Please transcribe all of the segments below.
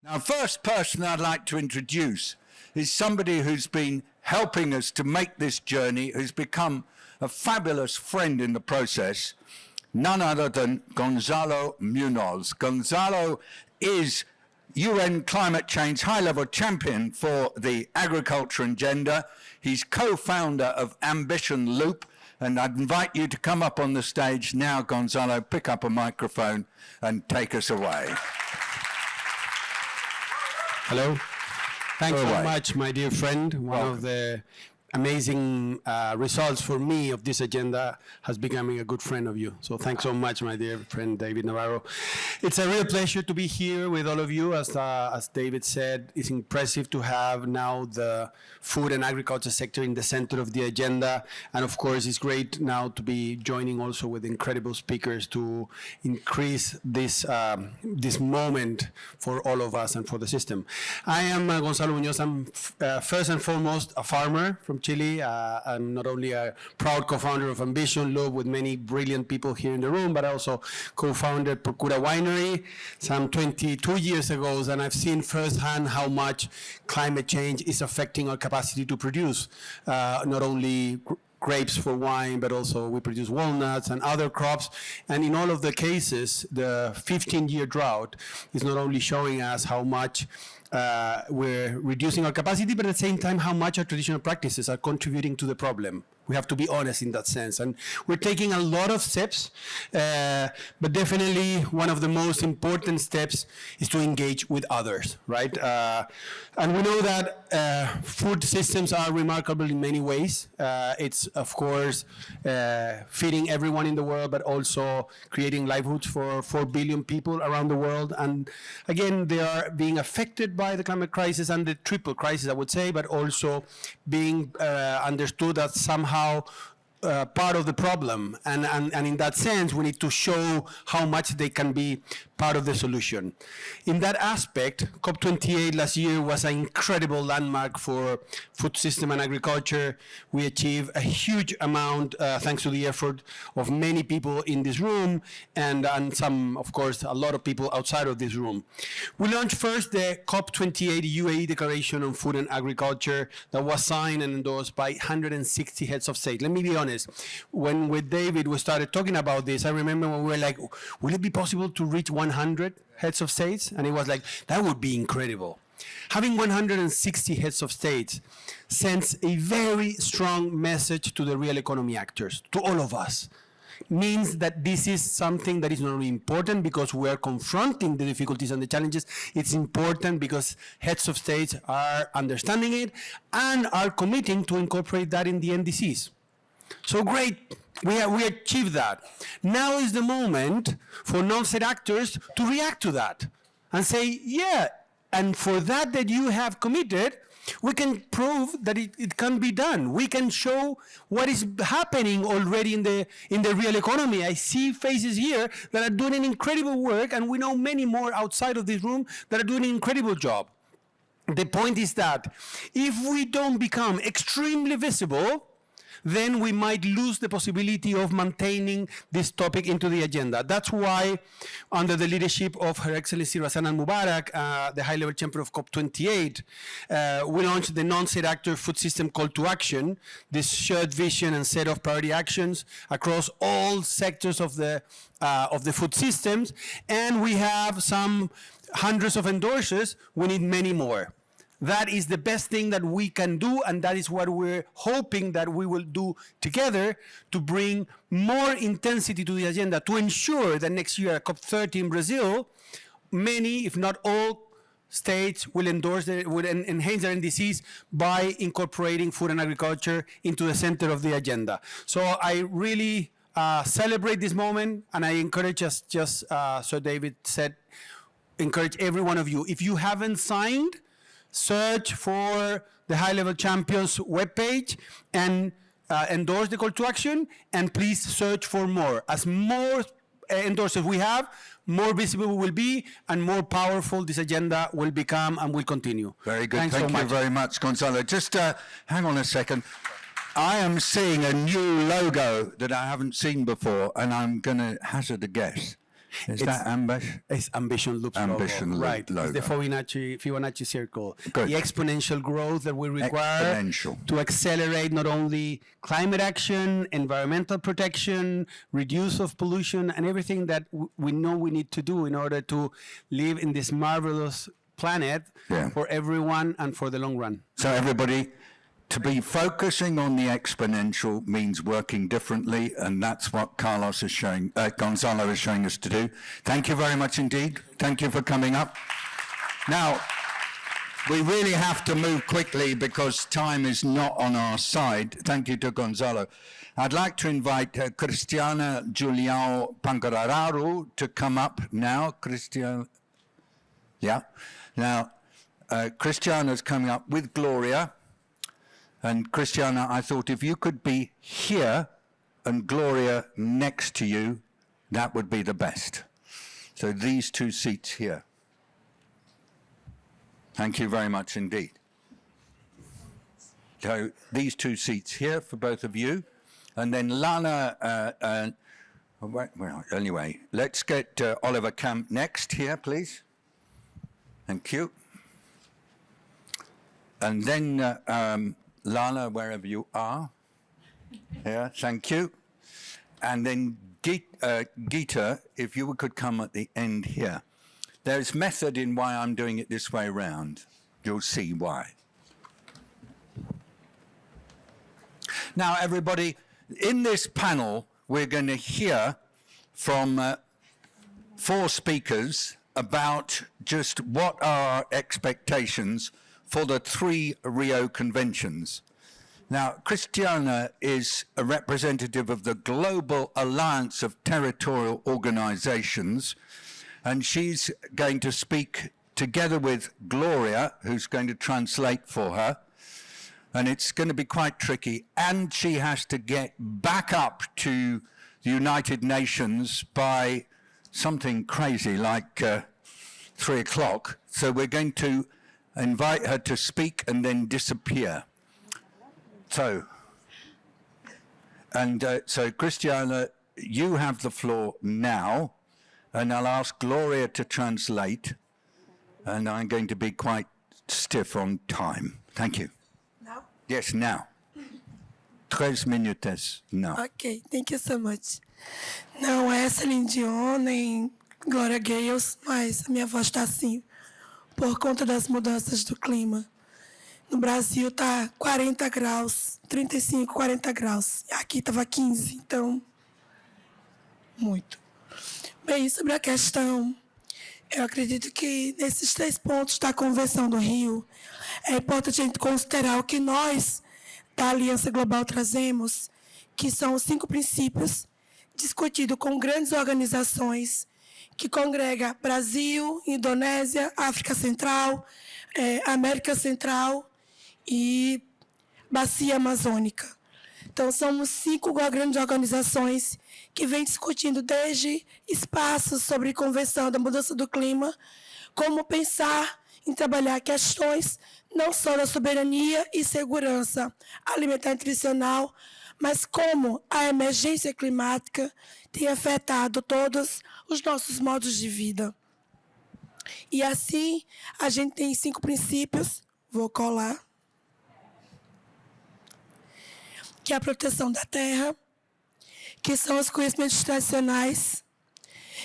Now, first person I'd like to introduce is somebody who's been helping us to make this journey, who's become a fabulous friend in the process, none other than Gonzalo Munoz. Gonzalo is UN climate change high-level champion for the agriculture agenda. He's co-founder of Ambition Loop, and I'd invite you to come up on the stage now, Gonzalo, pick up a microphone and take us away. Hello. Thanks so much, my dear friend. One of the amazing results for me of this agenda has becoming a good friend of you. So thanks so much, my dear friend, David Nabarro. It's a real pleasure to be here with all of you. As David said, it's impressive to have now the food and agriculture sector in the center of the agenda. And of course, it's great now to be joining also with incredible speakers to increase this, this moment for all of us and for the system. I am Gonzalo Munoz. I'm first and foremost a farmer from Chile. I'm not only a proud co-founder of Ambition Loop with many brilliant people here in the room, but I also co-founded Procura Winery some 22 years ago, and I've seen firsthand how much climate change is affecting our capacity to produce not only grapes for wine, but also we produce walnuts and other crops. And in all of the cases, the 15-year drought is not only showing us how much we're reducing our capacity, but at the same time, how much our traditional practices are contributing to the problem. We have to be honest in that sense. And we're taking a lot of steps, but definitely one of the most important steps is to engage with others, right? And we know that food systems are remarkable in many ways. It's, of course, feeding everyone in the world, but also creating livelihoods for 4 billion people around the world. And again, they are being affected by the climate crisis and the triple crisis, I would say, but also being understood that somehow part of the problem, and in that sense we need to show how much they can be part of the solution. In that aspect, COP28 last year was an incredible landmark for food system and agriculture. We achieved a huge amount thanks to the effort of many people in this room and some, of course, a lot of people outside of this room. We launched first the COP28 UAE Declaration on Food and Agriculture that was signed and endorsed by 160 heads of state. Let me be honest, when with David we started talking about this, I remember when we were like, will it be possible to reach 100 heads of states? And it was like, that would be incredible. Having 160 heads of states sends a very strong message to the real economy actors, to all of us. Means that this is something that is not only important because we are confronting the difficulties and the challenges, it's important because heads of states are understanding it and are committing to incorporate that in the NDCs. So great, we achieved that. Now is the moment for non-state actors to react to that and say, yeah, and for that you have committed, we can prove that it can be done. We can show what is happening already in the real economy. I see faces here that are doing an incredible work, and we know many more outside of this room that are doing an incredible job. The point is that if we don't become extremely visible, then we might lose the possibility of maintaining this topic into the agenda. That's why, under the leadership of Her Excellency Razan Al-Mubarak, the high-level champion of COP28, we launched the non-state actor food system call to action, this shared vision and set of priority actions across all sectors of the food systems, and we have some hundreds of endorsers. We need many more. That is the best thing that we can do, and that is what we're hoping that we will do together to bring more intensity to the agenda, to ensure that next year at COP30 in Brazil, many, if not all, states will enhance their NDCs by incorporating food and agriculture into the center of the agenda. So I really celebrate this moment, and I encourage us, just so David said, encourage every one of you. If you haven't signed, search for the high-level champions webpage and endorse the call to action, and please search for more. As more endorsers we have, more visible we will be, and more powerful this agenda will become and will continue. Very good. Thank you very much, Gonzalo. Just hang on a second. I am seeing a new logo that I haven't seen before, and I'm going to hazard a guess. Is that ambition? It's Ambition Loop's Ambition logo. Loop Right. logo. It's the Fibonacci circle. Good. The exponential growth that we require Exponential. to accelerate not only climate action, environmental protection, reduce of pollution, and everything that we know we need to do in order to live in this marvelous planet for everyone and for the long run. So everybody, to be focusing on the exponential means working differently, and that's what Gonzalo is showing us to do. Thank you very much indeed. Thank you for coming up. Now, we really have to move quickly because time is not on our side. Thank you to Gonzalo. I'd like to invite Cristiana Julião Pangarararu to come up now. Cristiana, yeah. Now, Cristiana's coming up with Gloria. And Cristiana, I thought if you could be here and Gloria next to you, that would be the best. So these two seats here. Thank you very much indeed. So these two seats here for both of you. And then Lana, well, anyway, let's get Oliver Camp next here, please. Thank you. And then Lana, wherever you are. Yeah, thank you. And then Geeta, if you could come at the end here. There's method in why I'm doing it this way around. You'll see why. Now, everybody, in this panel, we're going to hear from 4 speakers about just what are our expectations for the 3 Rio conventions. Now, Cristiana is a representative of the Global Alliance of Territorial Organizations, and she's going to speak together with Gloria, who's going to translate for her, and it's going to be quite tricky, and she has to get back up to the United Nations by something crazy like 3 o'clock, so we're going to invite her to speak and then disappear. So Cristiana, you have the floor now, and I'll ask Gloria to translate, and I'm going to be quite stiff on time. Thank you. Now? Yes, now. 13 minutes now. Okay, thank you so much. Não é Celine Dion nem Gloria Gayles, mas a minha voz está assim por conta das mudanças do clima. No Brasil está 40 graus, 35, 40 graus. Aqui estava 15, então, muito. Bem, sobre a questão, eu acredito que nesses 3 pontos da Convenção do Rio, é importante a gente considerar o que nós, da Aliança Global, trazemos, que são os 5 princípios discutidos com grandes organizações que congrega Brasil, Indonésia, África Central, América Central e Bacia Amazônica. Então, somos 5 grandes organizações que vêm discutindo desde espaços sobre convenção da mudança do clima, como pensar em trabalhar questões não só da soberania e segurança alimentar e nutricional, mas como a emergência climática tem afetado todos os nossos modos de vida. E assim, a gente tem 5 princípios, vou colar, que é a proteção da terra, que são os conhecimentos tradicionais,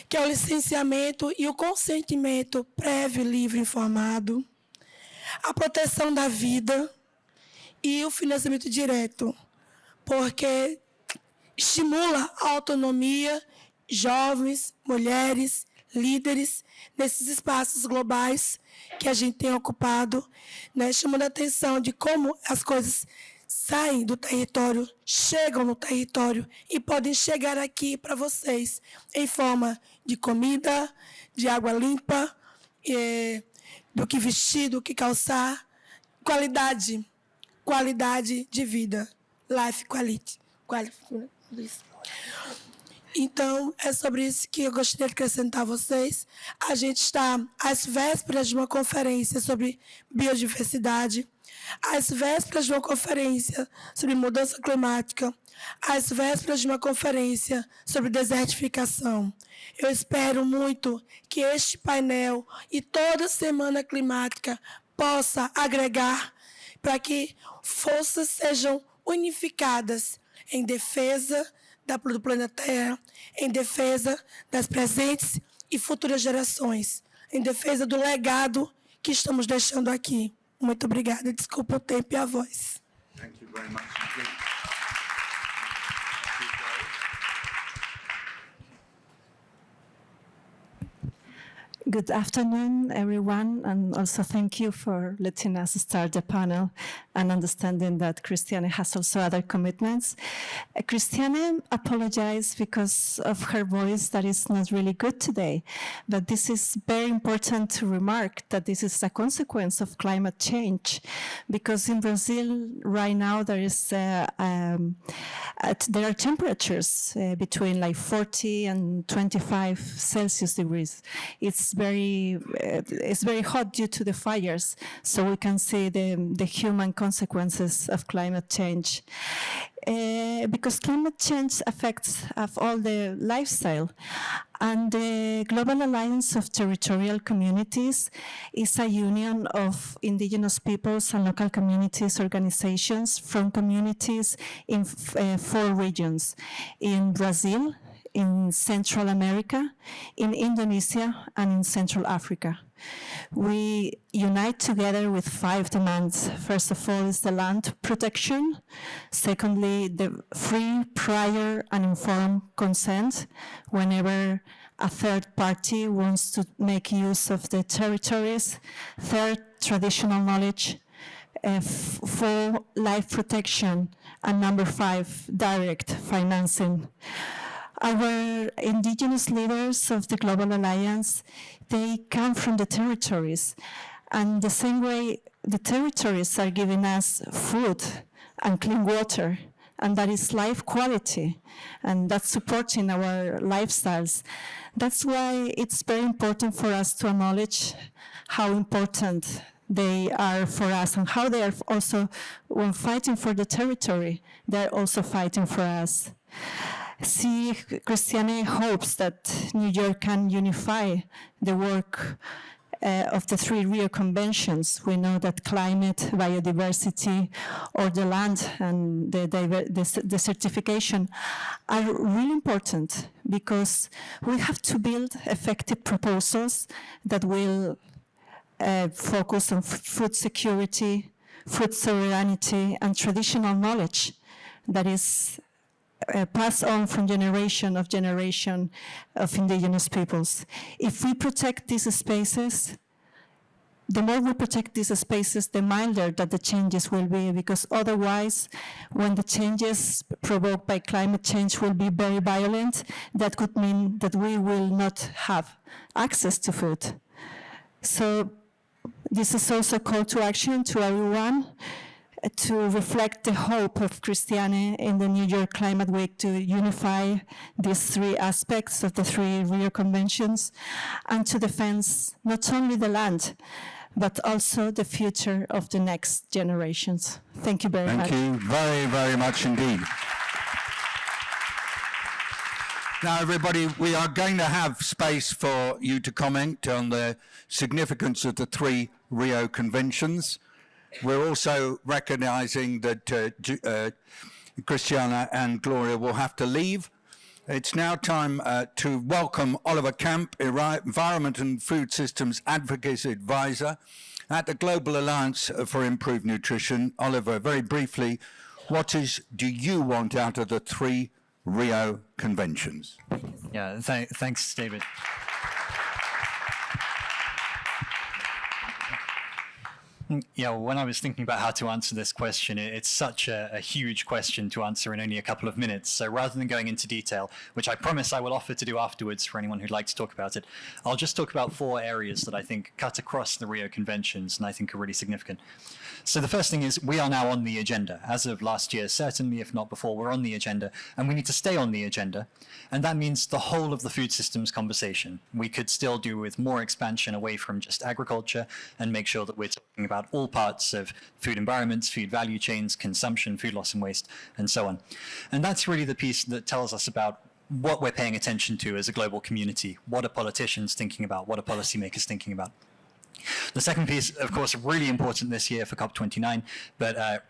que é o licenciamento e o consentimento prévio, livre e informado, a proteção da vida e o financiamento direto, porque estimula a autonomia, jovens, mulheres, líderes, nesses espaços globais que a gente tem ocupado, né, chamando a atenção de como as coisas saem do território, chegam no território e podem chegar aqui para vocês em forma de comida, de água limpa, do que vestir, do que calçar, qualidade de vida, life quality. Então, é sobre isso que eu gostaria de acrescentar a vocês. A gente está às vésperas de uma conferência sobre biodiversidade, às vésperas de uma conferência sobre mudança climática, às vésperas de uma conferência sobre desertificação. Eu espero muito que este painel e toda a Semana Climática possa agregar para que forças sejam unificadas em defesa do planeta Terra, em defesa das presentes e futuras gerações, em defesa do legado que estamos deixando aqui. Muito obrigada. Desculpa o tempo e a voz. Thank you very much indeed. Good afternoon, everyone, and also thank you for letting us start the panel and understanding that Christiane has also other commitments. Christiane apologized because of her voice that is not really good today, but this is very important to remark that this is a consequence of climate change, because in Brazil right now there are temperatures between like 40 and 25 Celsius degrees. It's very hot due to the fires, so we can see the human consequences of climate change. Because climate change affects all the lifestyle, and the Global Alliance of Territorial Communities is a union of indigenous peoples and local communities organizations from communities in 4 regions: in Brazil, in Central America, in Indonesia, and in Central Africa. We unite together with 5 demands. First of all is the land protection. Secondly, the free, prior, and informed consent whenever a third party wants to make use of the territories. Third, traditional knowledge. 4, life protection. And number 5, direct financing. Our indigenous leaders of the Global Alliance, they come from the territories. And the same way the territories are giving us food and clean water, and that is life quality, and that's supporting our lifestyles. That's why it's very important for us to acknowledge how important they are for us and how they are also, when fighting for the territory, they're also fighting for us. Christiane hopes that New York can unify the work of the 3 Rio Conventions. We know that climate, biodiversity, or the land and the certification are really important, because we have to build effective proposals that will focus on food security, food sovereignty, and traditional knowledge that is passed on from generation of indigenous peoples. If we protect these spaces, the more we protect these spaces, the milder that the changes will be, because otherwise, when the changes provoked by climate change will be very violent, that could mean that we will not have access to food. So this is also a call to action to everyone, to reflect the hope of Christiane in the New York Climate Week to unify these 3 aspects of the 3 Rio Conventions, and to defend not only the land, but also the future of the next generations. Thank you very much. Thank you very, very much indeed. Now, everybody, we are going to have space for you to comment on the significance of the 3 Rio Conventions. We're also recognizing that Christiane and Gloria will have to leave. It's now time to welcome Oliver Camp, Environment and Food Systems Advocacy Advisor at the Global Alliance for Improved Nutrition. Oliver, very briefly, what do you want out of the 3 Rio Conventions? Yeah, thanks, David. Yeah, well, when I was thinking about how to answer this question, it's such a huge question to answer in only a couple of minutes. So rather than going into detail, which I promise I will offer to do afterwards for anyone who'd like to talk about it, I'll just talk about 4 areas that I think cut across the Rio Conventions and I think are really significant. So the first thing is we are now on the agenda. As of last year, certainly, if not before, we're on the agenda, and we need to stay on the agenda. And that means the whole of the food systems conversation. We could still do with more expansion away from just agriculture and make sure that we're talking about all parts of food environments, food value chains, consumption, food loss and waste, and so on. And that's really the piece that tells us about what we're paying attention to as a global community. What are politicians thinking about? What are policymakers thinking about? The second piece, of course, really important this year for COP29, but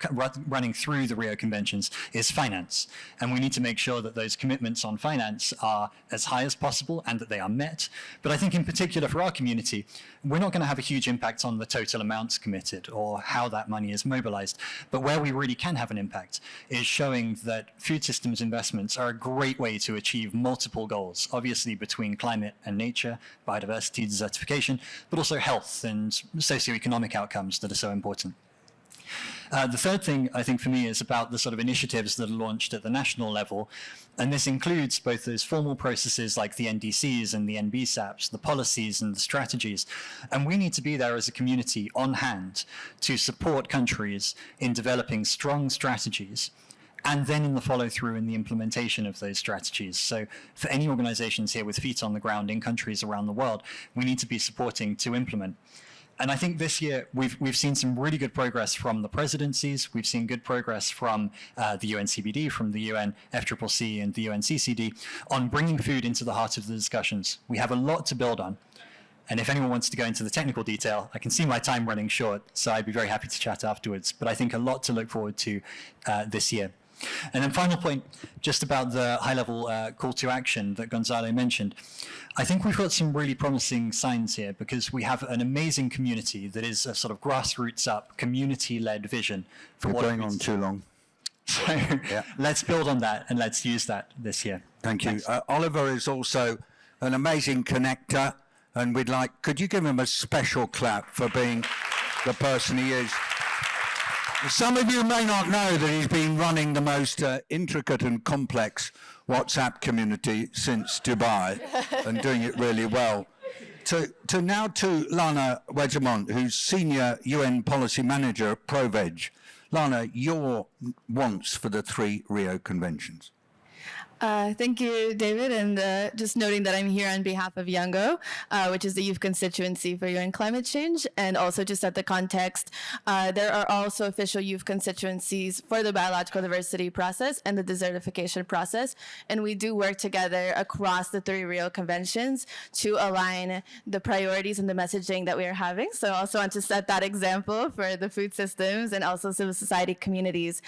running through the Rio Conventions, is finance. And we need to make sure that those commitments on finance are as high as possible and that they are met. But I think in particular for our community, we're not going to have a huge impact on the total amounts committed or how that money is mobilized. But where we really can have an impact is showing that food systems investments are a great way to achieve multiple goals, obviously between climate and nature, biodiversity, desertification, but also health and socioeconomic outcomes that are so important. The third thing, I think, for me is about the sort of initiatives that are launched at the national level. And this includes both those formal processes like the NDCs and the NBSAPs, the policies and the strategies. And we need to be there as a community on hand to support countries in developing strong strategies and then in the follow-through and the implementation of those strategies. So for any organizations here with feet on the ground in countries around the world, we need to be supporting to implement. And I think this year we've seen some really good progress from the presidencies. We've seen good progress from the UNCBD, from the UNFCCC and the UNCCD on bringing food into the heart of the discussions. We have a lot to build on. And if anyone wants to go into the technical detail, I can see my time running short, so I'd be very happy to chat afterwards. But I think a lot to look forward to this year. And then final point, just about the high-level call to action that Gonzalo mentioned. I think we've got some really promising signs here because we have an amazing community that is a sort of grassroots-up, community-led vision for what We're going on too long. So let's build on that and let's use that this year. Thank you. Oliver is also an amazing connector, and could you give him a special clap for being the person he is? Some of you may not know that he's been running the most intricate and complex WhatsApp community since Dubai and doing it really well. Now to Lana Wedgemont, who's Senior UN Policy Manager at ProVeg. Lana, your wants for the 3 Rio Conventions. Thank you, David, and just noting that I'm here on behalf of YOUNGO, which is the youth constituency for UN climate change, and also to set the context, there are also official youth constituencies for the biological diversity process and the desertification process, and we do work together across the 3 Rio Conventions to align the priorities and the messaging that we are having. So I also want to set that example for the food systems and also civil society communities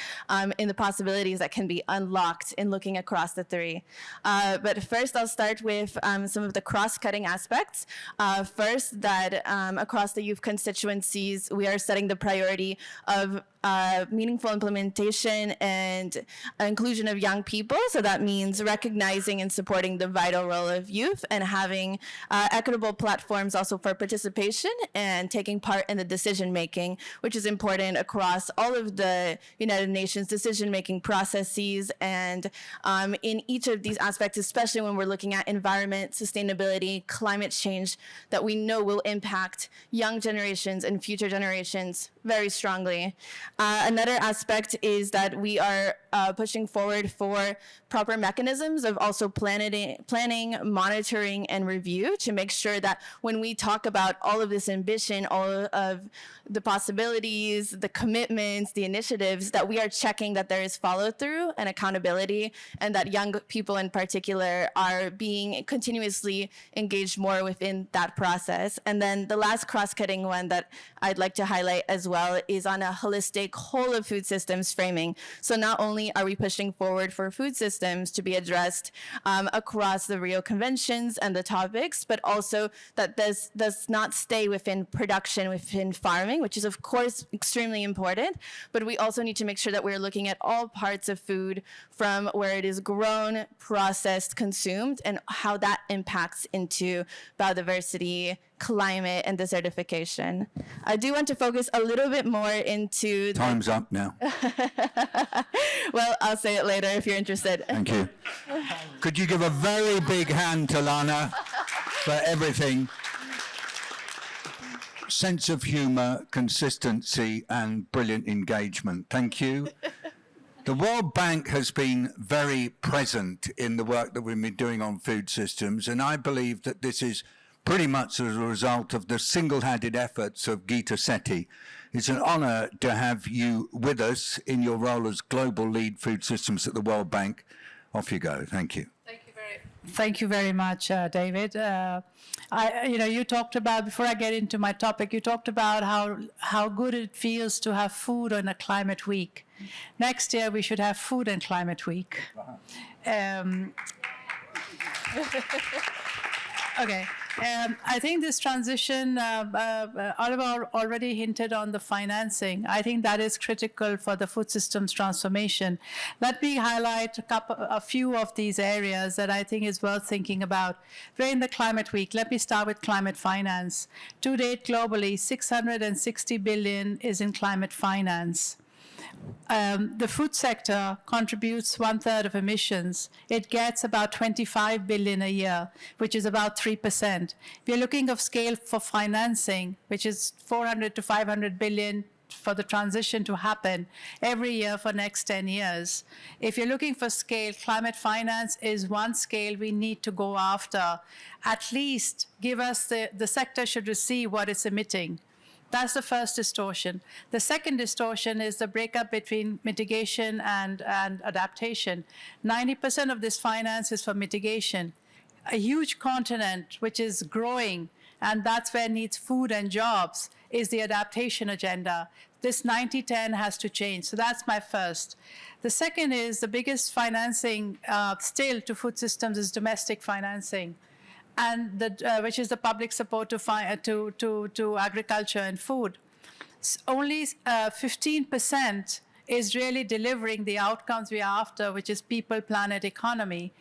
in the possibilities that can be unlocked in looking across the 3. But first, I'll start with some of the cross-cutting aspects. First, that across the youth constituencies, we are setting the priority of meaningful implementation and inclusion of young people. So that means recognizing and supporting the vital role of youth and having equitable platforms also for participation and taking part in the decision-making, which is important across all of the United Nations decision-making processes. And in each of these aspects, especially when we're looking at environment, sustainability, climate change, that we know will impact young generations and future generations very strongly. Another aspect is that we are pushing forward for proper mechanisms of also planning, monitoring, and review to make sure that when we talk about all of this ambition, all of the possibilities, the commitments, the initiatives, that we are checking that there is follow-through and accountability, and that young people in particular are being continuously engaged more within that process. And then the last cross-cutting one that I'd like to highlight as well is on a holistic whole of food systems framing. So not only are we pushing forward for food systems to be addressed across the Rio Conventions and the topics, but also that this does not stay within production, within farming, which is of course extremely important, but we also need to make sure that we're looking at all parts of food from where it is grown grown, processed, consumed, and how that impacts into biodiversity, climate, and desertification. I do want to focus a little bit more into... Time's up now. Well, I'll say it later if you're interested. Thank you. Could you give a very big hand to Lana for everything? Sense of humour, consistency, and brilliant engagement. Thank you. The World Bank has been very present in the work that we've been doing on food systems, and I believe that this is pretty much as a result of the single-handed efforts of Gita Sethi. It's an honour to have you with us in your role as Global Lead Food Systems at the World Bank. Off you go. Thank you. Thank you very much, David. You talked about, before I get into my topic, you talked about how good it feels to have food on a climate week. Next year, we should have food and climate week. Okay. I think this transition, Oliver already hinted on the financing. I think that is critical for the food systems transformation. Let me highlight a few of these areas that I think is worth thinking about. We're in the climate week. Let me start with climate finance. To date, globally, 660 billion is in climate finance. The food sector contributes 1/3 of emissions. It gets about 25 billion a year, which is about 3%. We're looking of scale for financing, which is 400 to 500 billion for the transition to happen every year for next 10 years. If you're looking for scale, climate finance is one scale we need to go after. At least give us the sector should receive what it's emitting. That's the first distortion. The second distortion is the breakup between mitigation and adaptation. 90% of this finance is for mitigation. A huge continent which is growing, and that's where it needs food and jobs, is the adaptation agenda. This 90-10 has to change. So that's my first. The second is the biggest financing still to food systems is domestic financing, and which is the public support to agriculture and food. Only 15% is really delivering the outcomes we are after, which is people, planet, economy.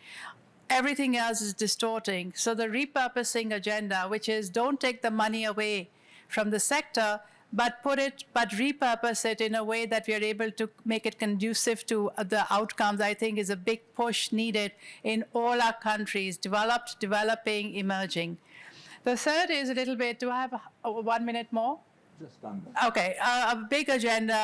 Everything else is distorting. So the repurposing agenda, which is don't take the money away from the sector, but repurpose it in a way that we are able to make it conducive to the outcomes, I think is a big push needed in all our countries, developed, developing, emerging. The third is a little bit, do I have 1 minute more? Just under. Okay, a big agenda.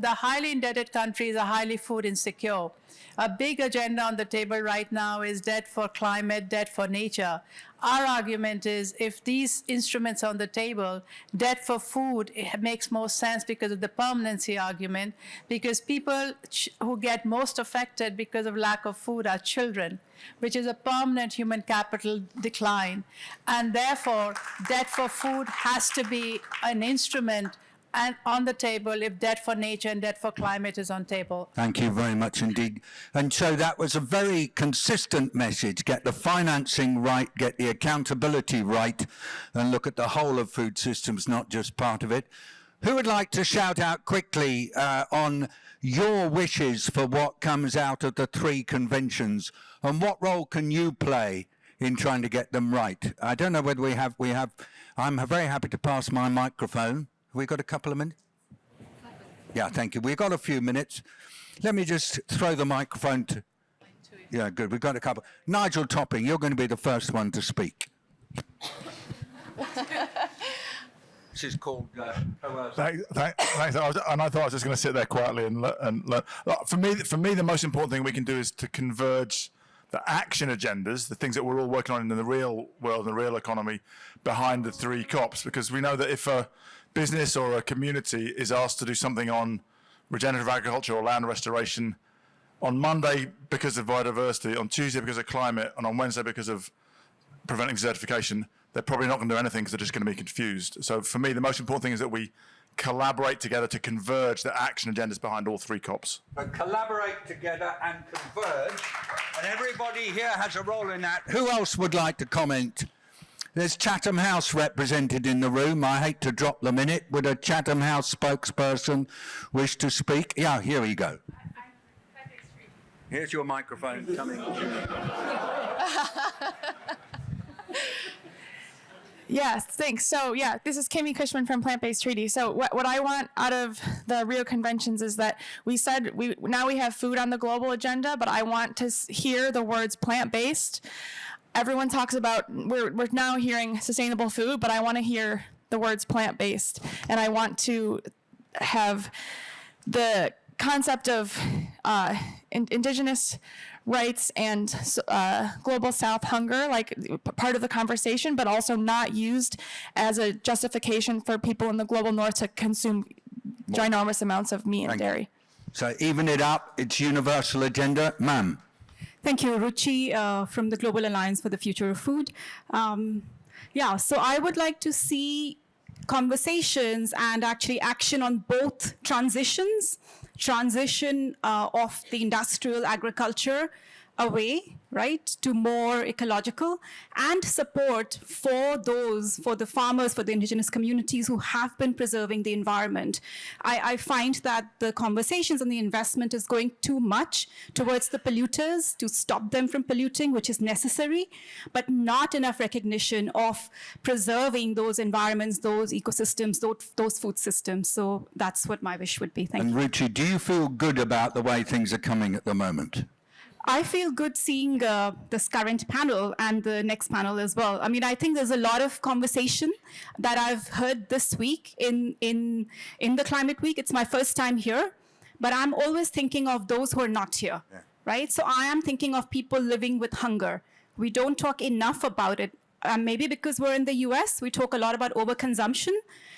The highly indebted countries are highly food insecure. A big agenda on the table right now is debt for climate, debt for nature. Our argument is if these instruments are on the table, debt for food, it makes more sense because of the permanency argument, because people who get most affected because of lack of food are children, which is a permanent human capital decline. And therefore, debt for food has to be an instrument and on the table if debt for nature and debt for climate is on table. Thank you very much indeed. And so that was a very consistent message. Get the financing right, get the accountability right, and look at the whole of food systems, not just part of it. Who would like to shout out quickly on your wishes for what comes out of the 3 conventions, and what role can you play in trying to get them right? I don't know whether we have, I'm very happy to pass my microphone. Have we got a couple of minutes? Yeah, thank you. We've got a few minutes. Let me just throw the microphone to... Yeah, good. We've got a couple. Nigel Topping, you're going to be the first one to speak. This is called... Thanks. And I thought I was just going to sit there quietly and learn. For me, the most important thing we can do is to converge the action agendas, the things that we're all working on in the real world, the real economy, behind the 3 COPs. Because we know that if a business or a community is asked to do something on regenerative agriculture or land restoration on Monday because of biodiversity, on Tuesday because of climate, and on Wednesday because of preventing desertification, they're probably not going to do anything because they're just going to be confused. So for me, the most important thing is that we collaborate together to converge the action agendas behind all 3 COPs. But collaborate together and converge, and everybody here has a role in that. Who else would like to comment? There's Chatham House represented in the room. I hate to drop them in it. Would a Chatham House spokesperson wish to speak? Yeah, here we go. Here's your microphone coming. Yes, thanks. So yeah, this is Kimmy Cushman from Plant-Based Treaty. So what I want out of the Rio conventions is that we said now we have food on the global agenda, but I want to hear the words plant-based. Everyone talks about, we're now hearing sustainable food, but I want to hear the words plant-based. And I want to have the concept of indigenous rights and global South hunger, like part of the conversation, but also not used as a justification for people in the global North to consume ginormous amounts of meat and dairy. So even it up, it's universal agenda. Ma'am. Thank you, Ruchi, from the Global Alliance for the Future of Food. Yeah, so I would like to see conversations and actually action on both transition of the industrial agriculture away, right, to more ecological, and support for the farmers, for the indigenous communities who have been preserving the environment. I find that the conversations and the investment is going too much towards the polluters to stop them from polluting, which is necessary, but not enough recognition of preserving those environments, those ecosystems, those food systems. So that's what my wish would be. Thank you. And Ruchi, do you feel good about the way things are coming at the moment? I feel good seeing this current panel and the next panel as well. I mean, I think there's a lot of conversation that I've heard this week in the Climate Week. It's my first time here, but I'm always thinking of those who are not here, right? So I am thinking of people living with hunger. We don't talk enough about it. Maybe because we're in the US, we talk a lot about overconsumption,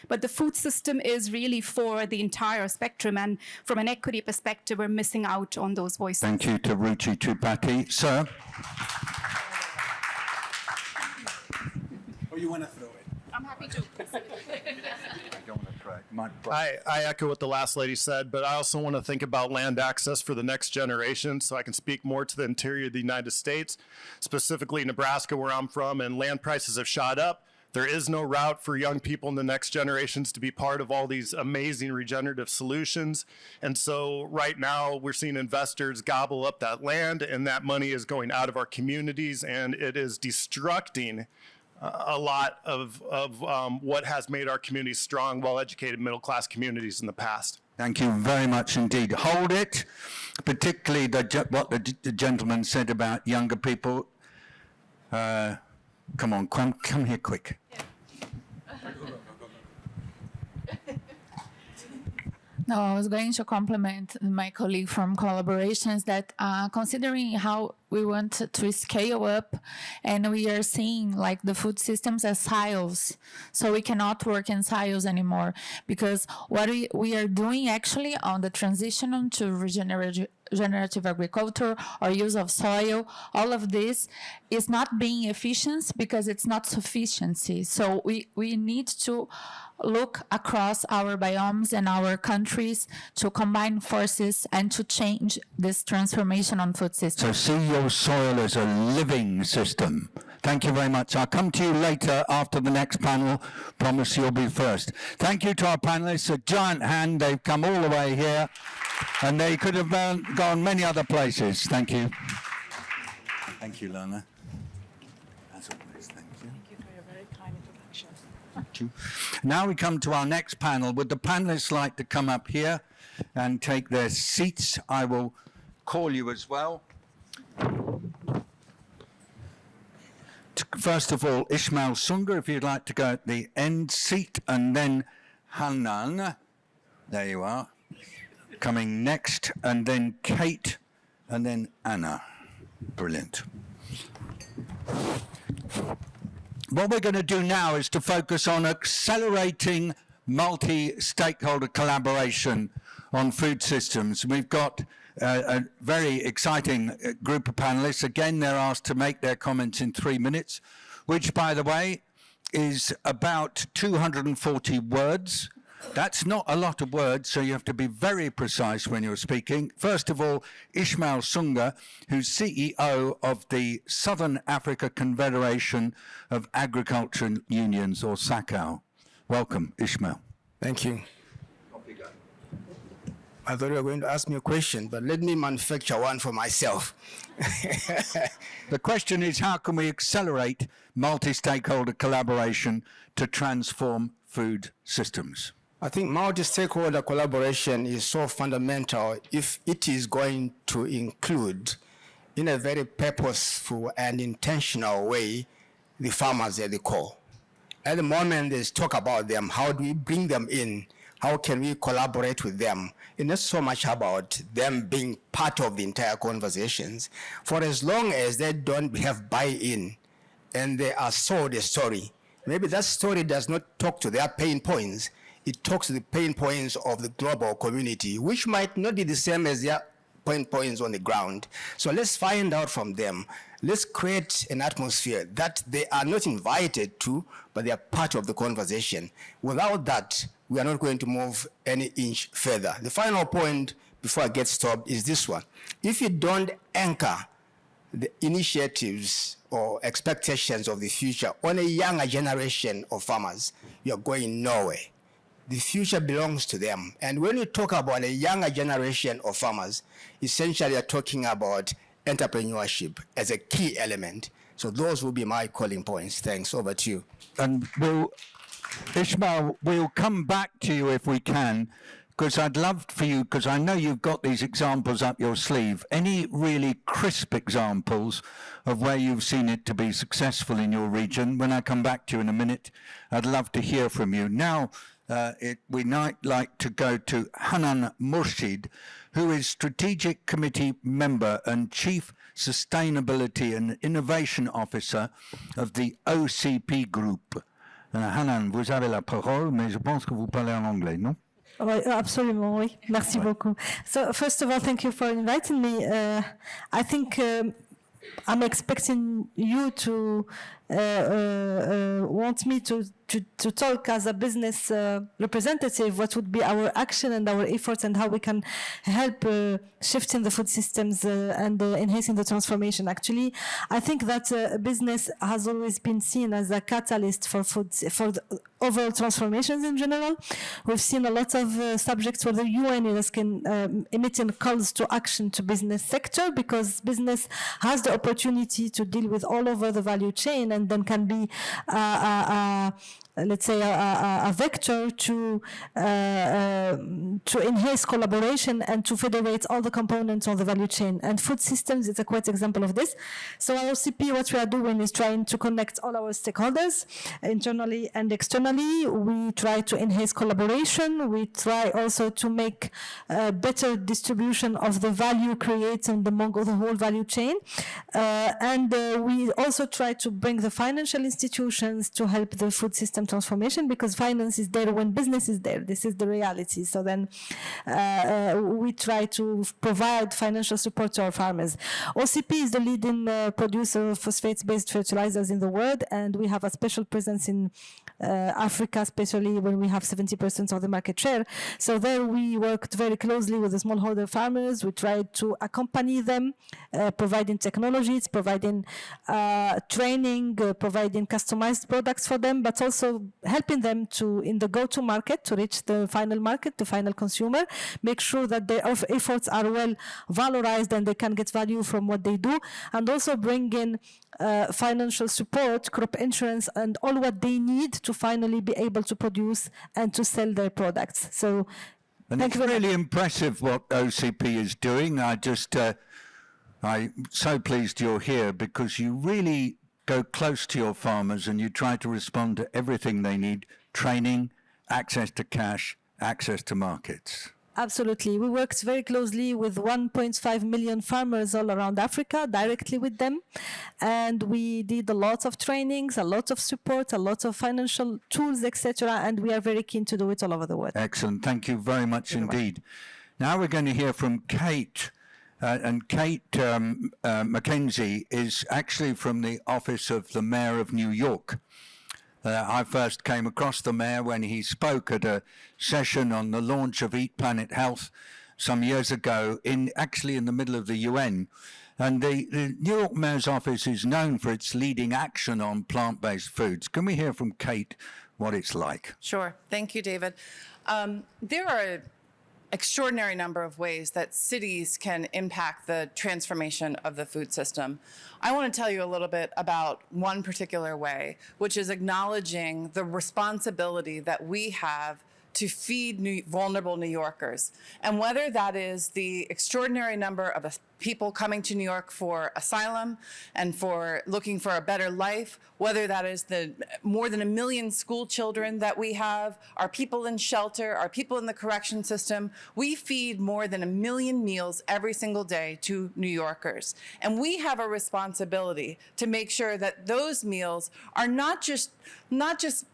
but the food system is really for the entire spectrum. And from an equity perspective, we're missing out on those voices. Thank you to Ruchi Tripathi. Sir? Or you want to throw it? I'm happy to. I echo what the last lady said, but I also want to think about land access for the next generation, so I can speak more to the interior of the United States, specifically Nebraska, where I'm from, and land prices have shot up. There is no route for young people in the next generations to be part of all these amazing regenerative solutions. And so right now we're seeing investors gobble up that land, and that money is going out of our communities, and it is destructing a lot of what has made our communities strong, well-educated, middle-class communities in the past. Thank you very much indeed. Hold it, particularly what the gentleman said about younger people. Come on, come here quick. No, I was going to compliment my colleague from Collaborations that considering how we want to scale up, and we are seeing like the food systems as silos, so we cannot work in silos anymore, because what we are doing actually on the transition to regenerative agriculture or use of soil, all of this is not being efficient because it's not sufficiency. So we need to look across our biomes and our countries to combine forces and to change this transformation on food systems. So see your soil as a living system. Thank you very much. I'll come to you later after the next panel. Promise you'll be first. Thank you to our panelists. A giant hand. They've come all the way here, and they could have gone many other places. Thank you. Thank you, Lana. As always, thank you. Thank you for your very kind introduction. Thank you. Now we come to our next panel. Would the panelists like to come up here and take their seats? I will call you as well. First of all, Ismail Sunga, if you'd like to go at the end seat, and then Hanan, there you are, coming next, and then Kate, and then Anna. Brilliant. What we're going to do now is to focus on accelerating multi-stakeholder collaboration on food systems. We've got a very exciting group of panelists. Again, they're asked to make their comments in 3 minutes, which, by the way, is about 240 words. That's not a lot of words, so you have to be very precise when you're speaking. First of all, Ismail Sunga, who's CEO of the Southern Africa Confederation of Agriculture Unions, or SACAU. Welcome, Ismail. Thank you. I thought you were going to ask me a question, but let me manufacture one for myself. The question is, how can we accelerate multi-stakeholder collaboration to transform food systems? I think multi-stakeholder collaboration is so fundamental if it is going to include, in a very purposeful and intentional way, the farmers at the core. At the moment, there's talk about them. How do we bring them in? How can we collaborate with them? It's not so much about them being part of the entire conversations. For as long as they don't have buy-in and they are sold a story, maybe that story does not talk to their pain points. It talks to the pain points of the global community, which might not be the same as their pain points on the ground. So let's find out from them. Let's create an atmosphere that they are not invited to, but they are part of the conversation. Without that, we are not going to move any inch further. The final point before I get stopped is this one. If you don't anchor the initiatives or expectations of the future on a younger generation of farmers, you're going nowhere. The future belongs to them. And when you talk about a younger generation of farmers, essentially you're talking about entrepreneurship as a key element. So those will be my calling points. Thanks. Over to you. And Ishmael, we'll come back to you if we can, because I'd love for you, because I know you've got these examples up your sleeve. Any really crisp examples of where you've seen it to be successful in your region? When I come back to you in a minute, I'd love to hear from you. Now, we might like to go to Hanan Murshid, who is Strategic Committee Member and Chief Sustainability and Innovation Officer of the OCP Group. Hanan, vous avez la parole, mais je pense que vous parlez en anglais, non? Oui, absolument, oui. Merci beaucoup. So, first of all, thank you for inviting me. I think I'm expecting you to want me to talk as a business representative, what would be our action and our efforts and how we can help shifting the food systems and enhancing the transformation. Actually, I think that business has always been seen as a catalyst for food, for the overall transformations in general. We've seen a lot of subjects where the UN is emitting calls to action to business sector, because business has the opportunity to deal with all over the value chain and then can be let's say a vector to enhance collaboration and to federate all the components of the value chain. And food systems is a great example of this. So our OCP, what we are doing is trying to connect all our stakeholders internally and externally. We try to enhance collaboration. We try also to make better distribution of the value created among the whole value chain. And we also try to bring the financial institutions to help the food system transformation, because finance is there when business is there. This is the reality. So then we try to provide financial support to our farmers. OCP is the leading producer of phosphates-based fertilizers in the world, and we have a special presence in Africa, especially when we have 70% of the market share. So there we worked very closely with the smallholder farmers. We tried to accompany them, providing technologies, providing training, providing customized products for them, but also helping them to, in the go-to market, to reach the final market, the final consumer, make sure that their efforts are well valorized and they can get value from what they do, and also bring in financial support, crop insurance, and all what they need to finally be able to produce and to sell their products. So, and it's really impressive what OCP is doing. I'm so pleased you're here, because you really go close to your farmers and you try to respond to everything they need: training, access to cash, access to markets. Absolutely. We worked very closely with 1.5 million farmers all around Africa, directly with them. And we did a lot of trainings, a lot of support, a lot of financial tools, etc. And we are very keen to do it all over the world. Excellent. Thank you very much indeed. Now we're going to hear from Kate. And Kate Mackenzie is actually from the office of the Mayor of New York. I first came across the mayor when he spoke at a session on the launch of Eat Planet Health some years ago, actually in the middle of the UN. And the New York Mayor's office is known for its leading action on plant-based foods. Can we hear from Kate what it's like? Sure. Thank you, David. There are extraordinary number of ways that cities can impact the transformation of the food system. I want to tell you a little bit about one particular way, which is acknowledging the responsibility that we have to feed vulnerable New Yorkers. And whether that is the extraordinary number of people coming to New York for asylum and for looking for a better life, whether that is the more than 1 million school children that we have, our people in shelter, our people in the correction system, we feed more than 1 million meals every single day to New Yorkers. And we have a responsibility to make sure that those meals are not just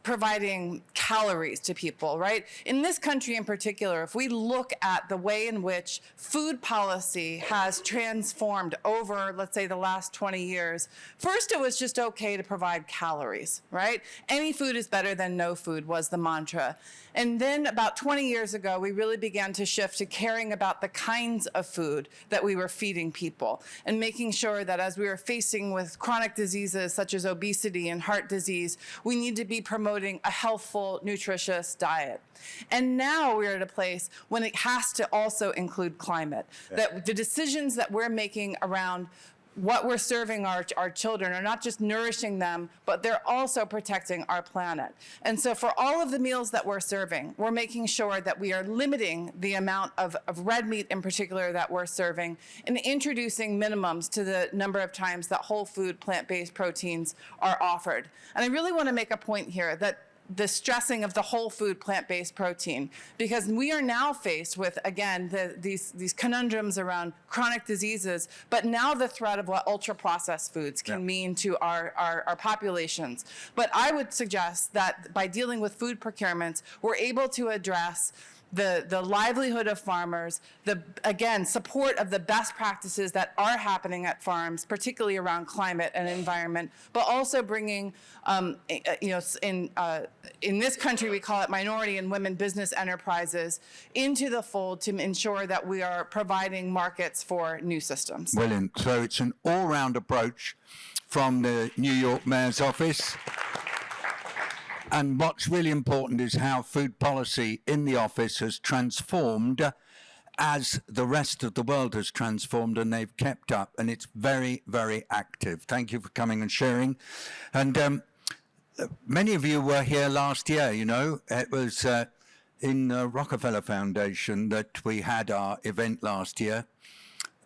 providing calories to people, right? In this country in particular, if we look at the way in which food policy has transformed over, let's say, the last 20 years, first it was just okay to provide calories, right? Any food is better than no food was the mantra. And then about 20 years ago, we really began to shift to caring about the kinds of food that we were feeding people and making sure that as we were facing with chronic diseases such as obesity and heart disease, we need to be promoting a healthful, nutritious diet. And now we're at a place when it has to also include climate, that the decisions that we're making around what we're serving our children are not just nourishing them, but they're also protecting our planet. And so for all of the meals that we're serving, we're making sure that we are limiting the amount of red meat in particular that we're serving and introducing minimums to the number of times that whole food plant-based proteins are offered. And I really want to make a point here that the stressing of the whole food plant-based protein, because we are now faced with, again, these conundrums around chronic diseases, but now the threat of what ultra-processed foods can mean to our populations. But I would suggest that by dealing with food procurements, we're able to address the livelihood of farmers, again, support of the best practices that are happening at farms, particularly around climate and environment, but also bringing, in this country we call it minority and women business enterprises, into the fold to ensure that we are providing markets for new systems. Brilliant. So it's an all-round approach from the New York Mayor's office. And what's really important is how food policy in the office has transformed as the rest of the world has transformed, and they've kept up, and it's very, very active. Thank you for coming and sharing. And many of you were here last year, you know. It was in the Rockefeller Foundation that we had our event last year.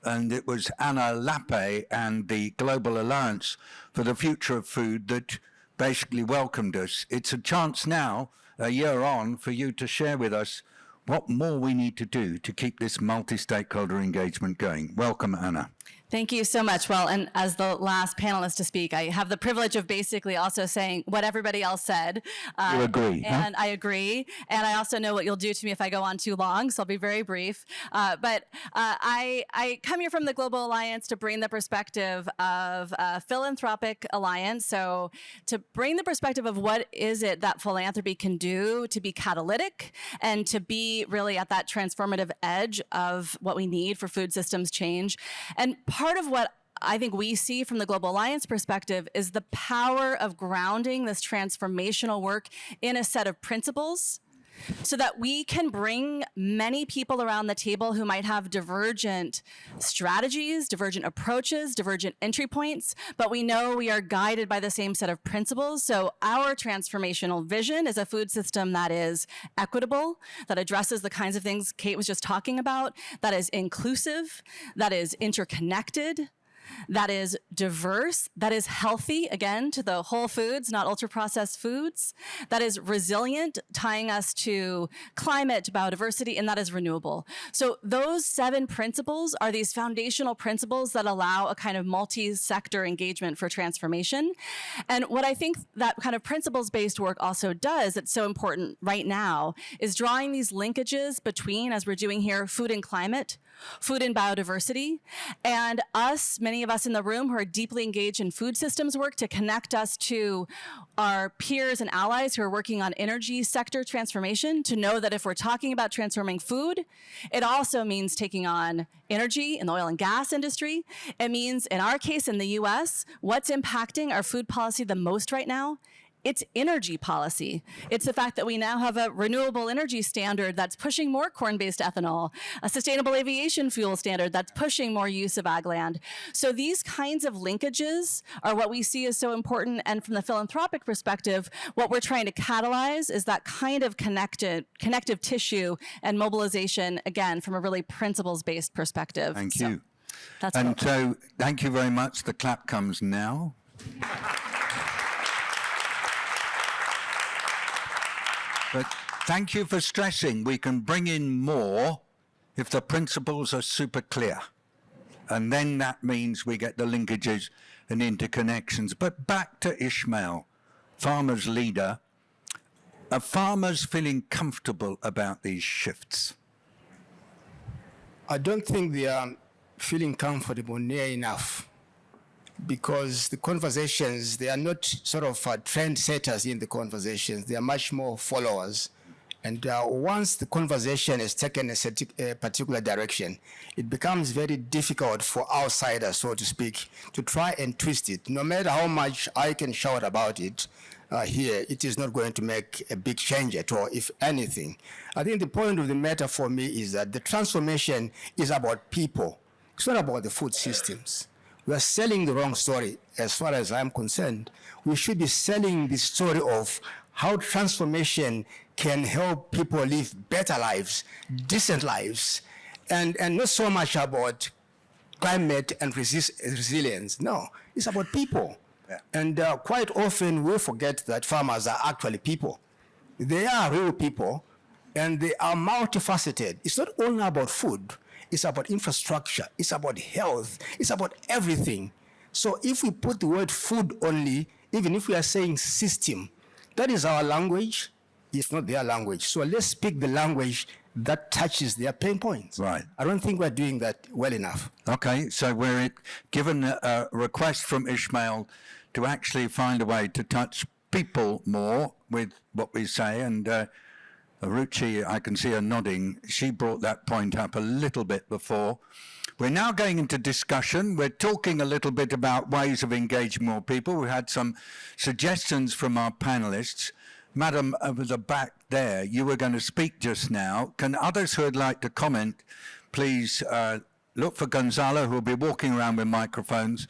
And it was Anna Lappe and the Global Alliance for the Future of Food that basically welcomed us. It's a chance now, a year on, for you to share with us what more we need to do to keep this multi-stakeholder engagement going. Welcome, Anna. Thank you so much. Well, and as the last panelist to speak, I have the privilege of basically also saying what everybody else said. You agree, and I agree. And I also know what you'll do to me if I go on too long, so I'll be very brief. But I come here from the Global Alliance to bring the perspective of a philanthropic alliance. So to bring the perspective of what is it that philanthropy can do to be catalytic and to be really at that transformative edge of what we need for food systems change. And part of what I think we see from the Global Alliance perspective is the power of grounding this transformational work in a set of principles so that we can bring many people around the table who might have divergent strategies, divergent approaches, divergent entry points, but we know we are guided by the same set of principles. So our transformational vision is a food system that is equitable, that addresses the kinds of things Kate was just talking about, that is inclusive, that is interconnected, that is diverse, that is healthy, again, to the whole foods, not ultra-processed foods, that is resilient, tying us to climate, biodiversity, and that is renewable. So those 7 principles are these foundational principles that allow a kind of multi-sector engagement for transformation. And what I think that kind of principles-based work also does, that's so important right now, is drawing these linkages between, as we're doing here, food and climate, food and biodiversity, and us, many of us in the room who are deeply engaged in food systems work, to connect us to our peers and allies who are working on energy sector transformation, to know that if we're talking about transforming food, it also means taking on energy in the oil and gas industry. It means, in our case in the US, what's impacting our food policy the most right now It's energy policy. It's the fact that we now have a renewable energy standard that's pushing more corn-based ethanol, a sustainable aviation fuel standard that's pushing more use of ag land. So these kinds of linkages are what we see as so important. And from the philanthropic perspective, what we're trying to catalyze is that kind of connective tissue and mobilization, again, from a really principles-based perspective. Thank you. That's and so thank you very much. The clap comes now. But thank you for stressing we can bring in more if the principles are super clear. And then that means we get the linkages and interconnections. But back to Ishmael, farmers' leader. Are farmers feeling comfortable about these shifts? I don't think they are feeling comfortable near enough, because the conversations, they are not sort of trend setters in the conversations. They are much more followers. And once the conversation is taken a particular direction, it becomes very difficult for outsiders, so to speak, to try and twist it. No matter how much I can shout about it here, it is not going to make a big change at all, if anything. I think the point of the matter for me is that the transformation is about people. It's not about the food systems. We are selling the wrong story as far as I'm concerned. We should be selling the story of how transformation can help people live better lives, decent lives, and not so much about climate and resilience. No, it's about people. Yeah. And quite often we forget that farmers are actually people. They are real people, and they are multifaceted. It's not only about food. It's about infrastructure. It's about health. It's about everything. So if we put the word food only, even if we are saying system, that is our language. It's not their language. So let's speak the language that touches their pain points. Right. I don't think we're doing that well enough. Okay, so we're given a request from Ishmael to actually find a way to touch people more with what we say, and Ruchi, I can see her nodding. She brought that point up a little bit before. We're now going into discussion. We're talking a little bit about ways of engaging more people. We had some suggestions from our panelists. Madam, over the back there, you were going to speak just now. Can others who would like to comment, please look for Gonzalo, who will be walking around with microphones.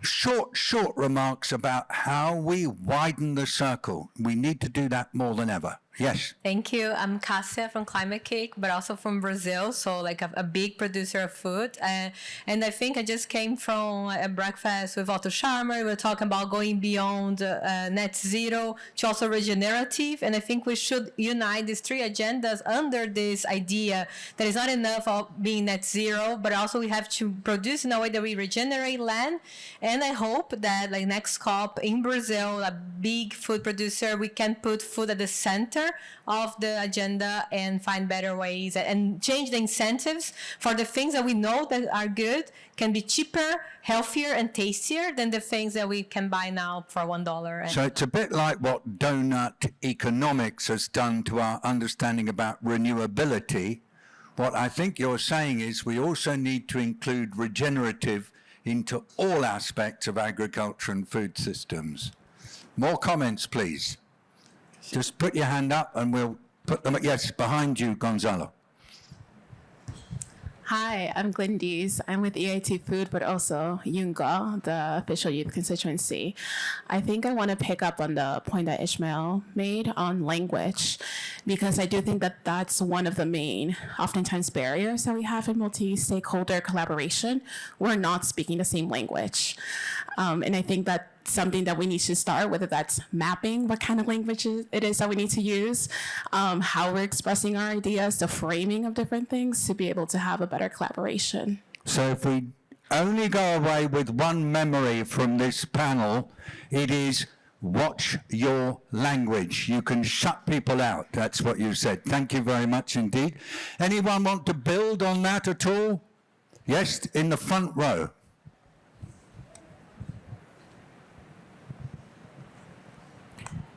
Short remarks about how we widen the circle. We need to do that more than ever. Yes. Thank you. I'm Cassia from Climate Cake, but also from Brazil, so like a big producer of food. And I think I just came from a breakfast with Otto Scharmer. We were talking about going beyond net zero to also regenerative. And I think we should unite these three agendas under this idea that it's not enough of being net zero, but also we have to produce in a way that we regenerate land. And I hope that like next COP in Brazil, a big food producer, we can put food at the center of the agenda and find better ways and change the incentives for the things that we know that are good, can be cheaper, healthier, and tastier than the things that we can buy now for $1. So it's a bit like what donut economics has done to our understanding about renewability. What I think you're saying is we also need to include regenerative into all aspects of agriculture and food systems. More comments, please. Just put your hand up and we'll put them, yes, behind you, Gonzalo. Hi, I'm Glendees. I'm with EIT Food, but also UNGA, the official youth constituency. I think I want to pick up on the point that Ishmael made on language, because I do think that that's one of the main, oftentimes, barriers that we have in multi-stakeholder collaboration. We're not speaking the same language. And I think that something that we need to start, whether that's mapping what kind of language it is that we need to use, how we're expressing our ideas, the framing of different things to be able to have a better collaboration. So if we only go away with one memory from this panel, it is watch your language. You can shut people out. That's what you said. Thank you very much indeed. Anyone want to build on that at all? Yes, in the front row.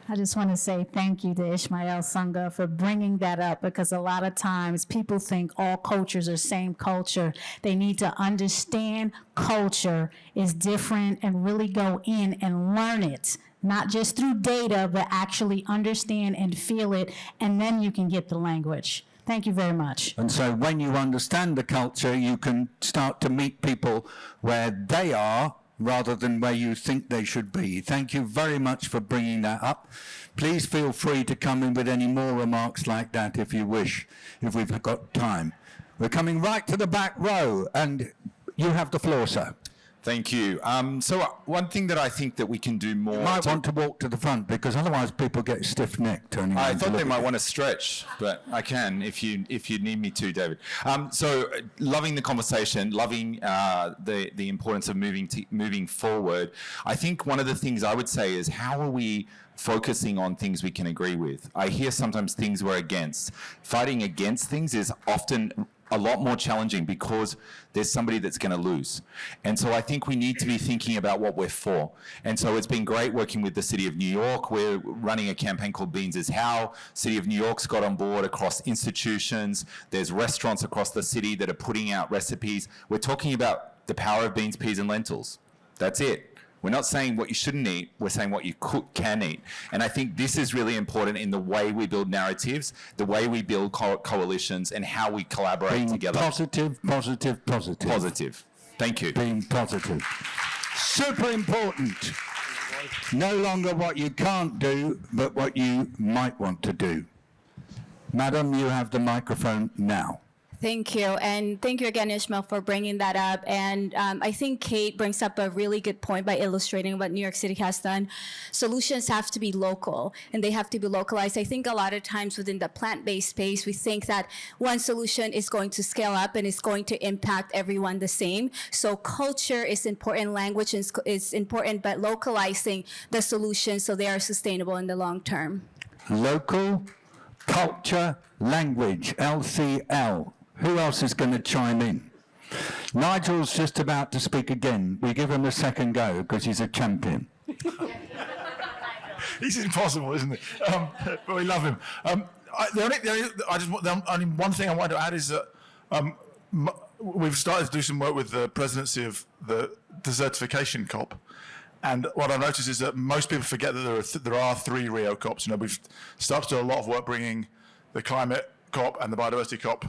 I just want to say thank you to Ishmael Sanga for bringing that up, because a lot of times people think all cultures are same culture. They need to understand culture is different and really go in and learn it, not just through data, but actually understand and feel it, and then you can get the language. Thank you very much. And so when you understand the culture, you can start to meet people where they are rather than where you think they should be. Thank you very much for bringing that up. Please feel free to come in with any more remarks like that if you wish, if we've got time. We're coming right to the back row, and you have the floor, sir. Thank you. So one thing that I think that we can do more... You might want to walk to the front, because otherwise people get stiff-necked. I thought they might want to stretch, but I can if you need me to, David. So loving the conversation, loving the importance of moving forward. I think one of the things I would say is, how are we focusing on things we can agree with? I hear sometimes things we're against. Fighting against things is often a lot more challenging because there's somebody that's going to lose. And so I think we need to be thinking about what we're for. And so it's been great working with the City of New York. We're running a campaign called Beans is How. City of New York's got on board across institutions. There's restaurants across the city that are putting out recipes. We're talking about the power of beans, peas, and lentils. That's it. We're not saying what you shouldn't eat, we're saying what you can eat. And I think this is really important in the way we build narratives, the way we build coalitions, and how we collaborate together. Positive, positive, positive. Positive. Thank you. Being positive. Super important. No longer what you can't do, but what you might want to do. Madam, you have the microphone now. Thank you. And thank you again, Ishmael, for bringing that up. And I think Kate brings up a really good point by illustrating what New York City has done. Solutions have to be local, and they have to be localized. I think a lot of times within the plant-based space, we think that one solution is going to scale up and is going to impact everyone the same. So culture is important, language is important, but localizing the solutions so they are sustainable in the long term. Local, culture, language, LCL. Who else is going to chime in? Nigel's just about to speak again. We give him a second go because he's a champion. He's impossible, isn't he? But we love him. The only one thing I wanted to add is that we've started to do some work with the presidency of the desertification COP. And what I noticed is that most people forget that there are 3 Rio COPs. You know, we've started to do a lot of work bringing the climate COP and the biodiversity COP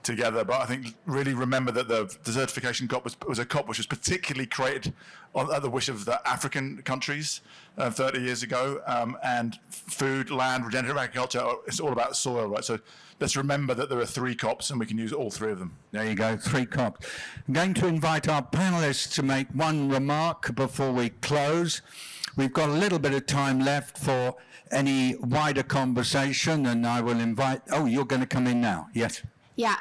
together, but I think really remember that the desertification COP was a COP which was particularly created at the wish of the African countries 30 years ago, and food, land, regenerative agriculture, it's all about soil, right? So let's remember that there are 3 COPs and we can use all 3 of them. There you go, 3 COPs. I'm going to invite our panelists to make one remark before we close. We've got a little bit of time left for any wider conversation, and I will invite, oh, you're going to come in now, yes. Yeah,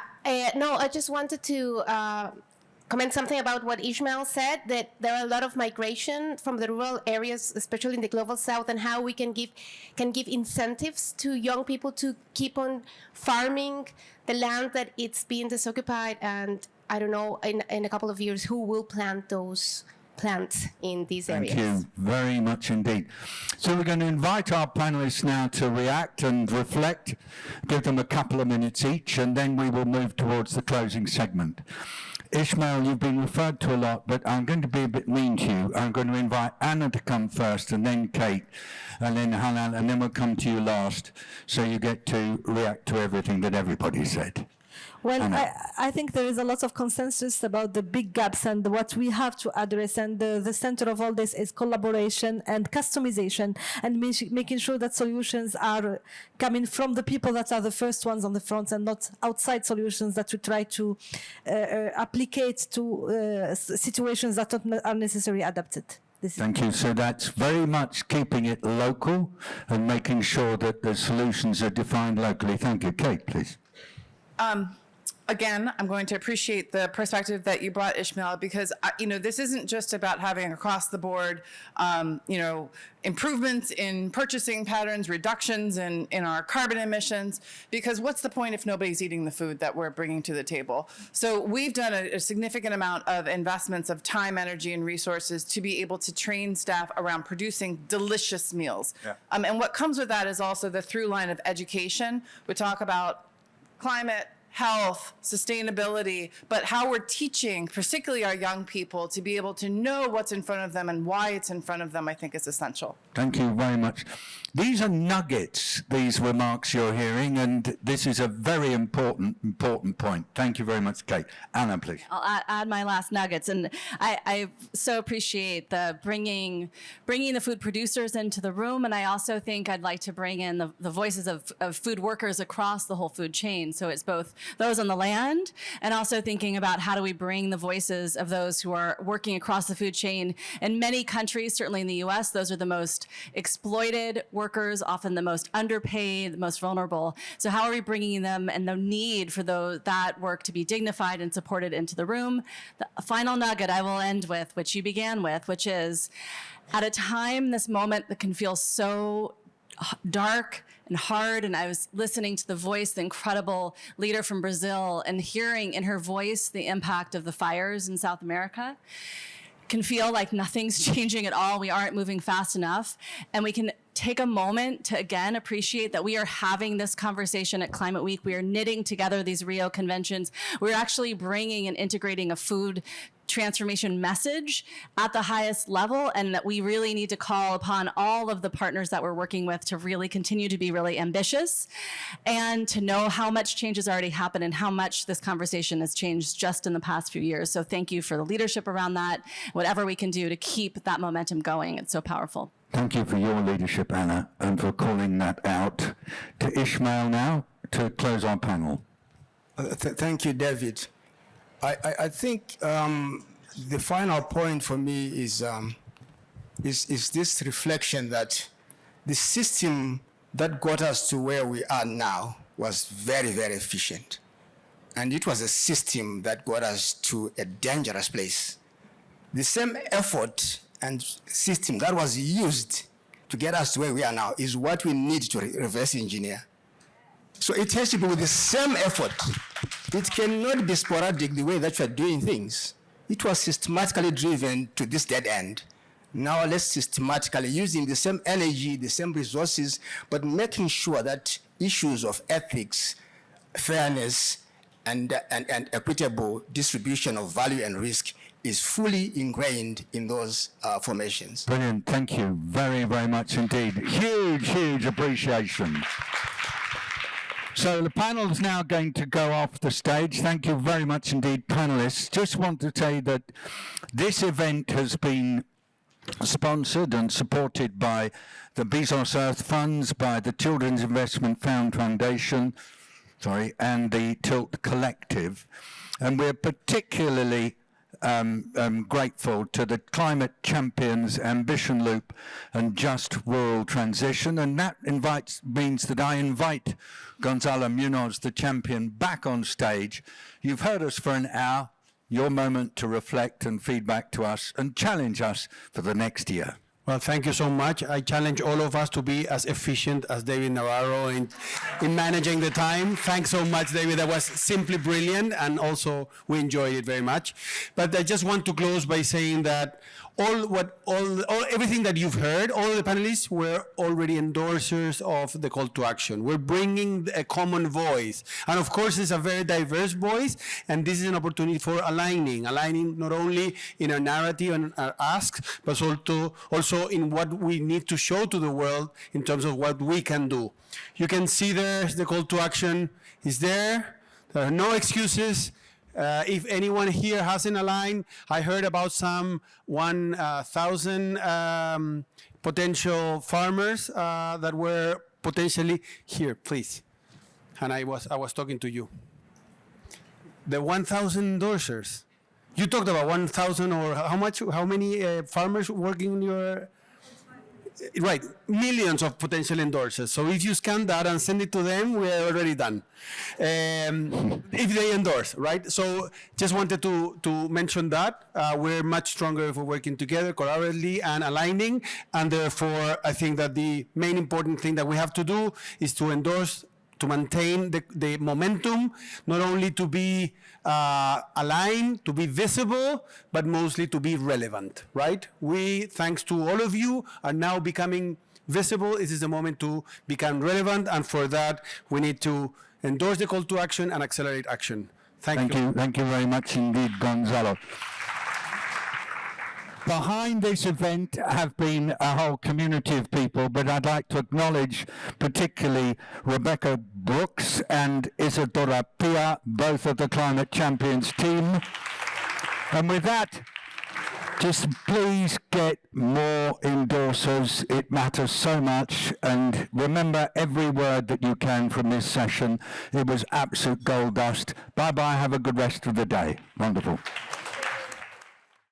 no, I just wanted to comment something about what Ishmael said, that there are a lot of migration from the rural areas, especially in the global south, and how we can give incentives to young people to keep on farming the land that it's being disoccupied, and I don't know, in a couple of years, who will plant those plants in these areas. Thank you very much indeed. So we're going to invite our panelists now to react and reflect, give them a couple of minutes each, and then we will move towards the closing segment. Ishmael, you've been referred to a lot, but I'm going to be a bit mean to you. I'm going to invite Anna to come first, and then Kate, and then Hanan, and then we'll come to you last, so you get to react to everything that everybody said. Well, I think there is a lot of consensus about the big gaps and what we have to address, and the center of all this is collaboration and customization, and making sure that solutions are coming from the people that are the first ones on the front, and not outside solutions that we try to applicate to situations that are necessarily adapted. Thank you. So that's very much keeping it local and making sure that the solutions are defined locally. Thank you. Kate, please. Again, I'm going to appreciate the perspective that you brought, Ishmael, because this isn't just about having across the board, improvements in purchasing patterns, reductions in our carbon emissions, because what's the point if nobody's eating the food that we're bringing to the table? So we've done a significant amount of investments of time, energy, and resources to be able to train staff around producing delicious meals. Yeah. And what comes with that is also the through line of education. We talk about climate, health, sustainability, but how we're teaching, particularly our young people, to be able to know what's in front of them and why it's in front of them, I think is essential. Thank you very much. These are nuggets, these remarks you're hearing, and this is a very important point. Thank you very much, Kate. Anna, please. I'll add my last nuggets, and I so appreciate the bringing the food producers into the room, and I also think I'd like to bring in the voices of food workers across the whole food chain. So it's both those on the land, and also thinking about how do we bring the voices of those who are working across the food chain. In many countries, certainly in the U.S., those are the most exploited workers, often the most underpaid, the most vulnerable. So how are we bringing them and the need for that work to be dignified and supported into the room? The final nugget I will end with, which you began with, which is at a time, this moment that can feel so dark and hard, and I was listening to the voice, the incredible leader from Brazil, and hearing in her voice the impact of the fires in South America. Can feel like nothing's changing at all. We aren't moving fast enough. And we can take a moment to, again, appreciate that we are having this conversation at Climate Week. We are knitting together these Rio conventions. We're actually bringing and integrating a food transformation message at the highest level, and that we really need to call upon all of the partners that we're working with to really continue to be really ambitious and to know how much change has already happened and how much this conversation has changed just in the past few years. So thank you for the leadership around that, whatever we can do to keep that momentum going. It's so powerful. Thank you for your leadership, Anna, and for calling that out. To Ishmael now, to close our panel. Thank you, David. I think the final point for me is this reflection that the system that got us to where we are now was very, very efficient. And it was a system that got us to a dangerous place. The same effort and system that was used to get us to where we are now is what we need to reverse engineer. So it has to be with the same effort. It cannot be sporadic the way that you are doing things. It was systematically driven to this dead end. Now let's systematically, using the same energy, the same resources, but making sure that issues of ethics, fairness, and equitable distribution of value and risk is fully ingrained in those formations. Brilliant. Thank you very, very much indeed. Huge, huge appreciation. So the panel is now going to go off the stage. Thank you very much indeed, panelists. Just want to say that this event has been sponsored and supported by the Bezos Earth Funds, by the Children's Investment Foundation, and the Tilt Collective. And we're particularly grateful to the Climate Champions, Ambition Loop, and Just Rural Transition. And that means that I invite Gonzalo Munoz, the champion, back on stage. You've heard us for an hour. Your moment to reflect and feedback to us and challenge us for the next year. Well, thank you so much. I challenge all of us to be as efficient as David Nabarro in managing the time. Thanks so much, David. That was simply brilliant, and also we enjoyed it very much. But I just want to close by saying that everything that you've heard, all the panelists were already endorsers of the call to action. We're bringing a common voice. And of course, it's a very diverse voice, and this is an opportunity for aligning not only in our narrative and our asks, but also in what we need to show to the world in terms of what we can do. You can see there, the call to action is there. There are no excuses. If anyone here hasn't aligned, I heard about some 1,000 potential farmers that were potentially here, please. And I was talking to you. The 1,000 endorsers. You talked about 1,000 or how many farmers working in your... Right, millions of potential endorsers. So if you scan that and send it to them, we're already done. If they endorse, right? So just wanted to mention that. We're much stronger if we're working together, collaboratively and aligning. And therefore, I think that the main important thing that we have to do is to endorse, to maintain the momentum, not only to be aligned, to be visible, but mostly to be relevant, right? We, thanks to all of you, are now becoming visible. This is the moment to become relevant, and for that, we need to endorse the call to action and accelerate action. Thank you. Thank you very much indeed, Gonzalo. Behind this event have been a whole community of people, but I'd like to acknowledge particularly Rebecca Brooks and Isadora Pia, both of the Climate Champions team. And with that, just please get more endorsers. It matters so much. And remember every word that you can from this session. It was absolute gold dust. Bye-bye. Have a good rest of the day. Wonderful.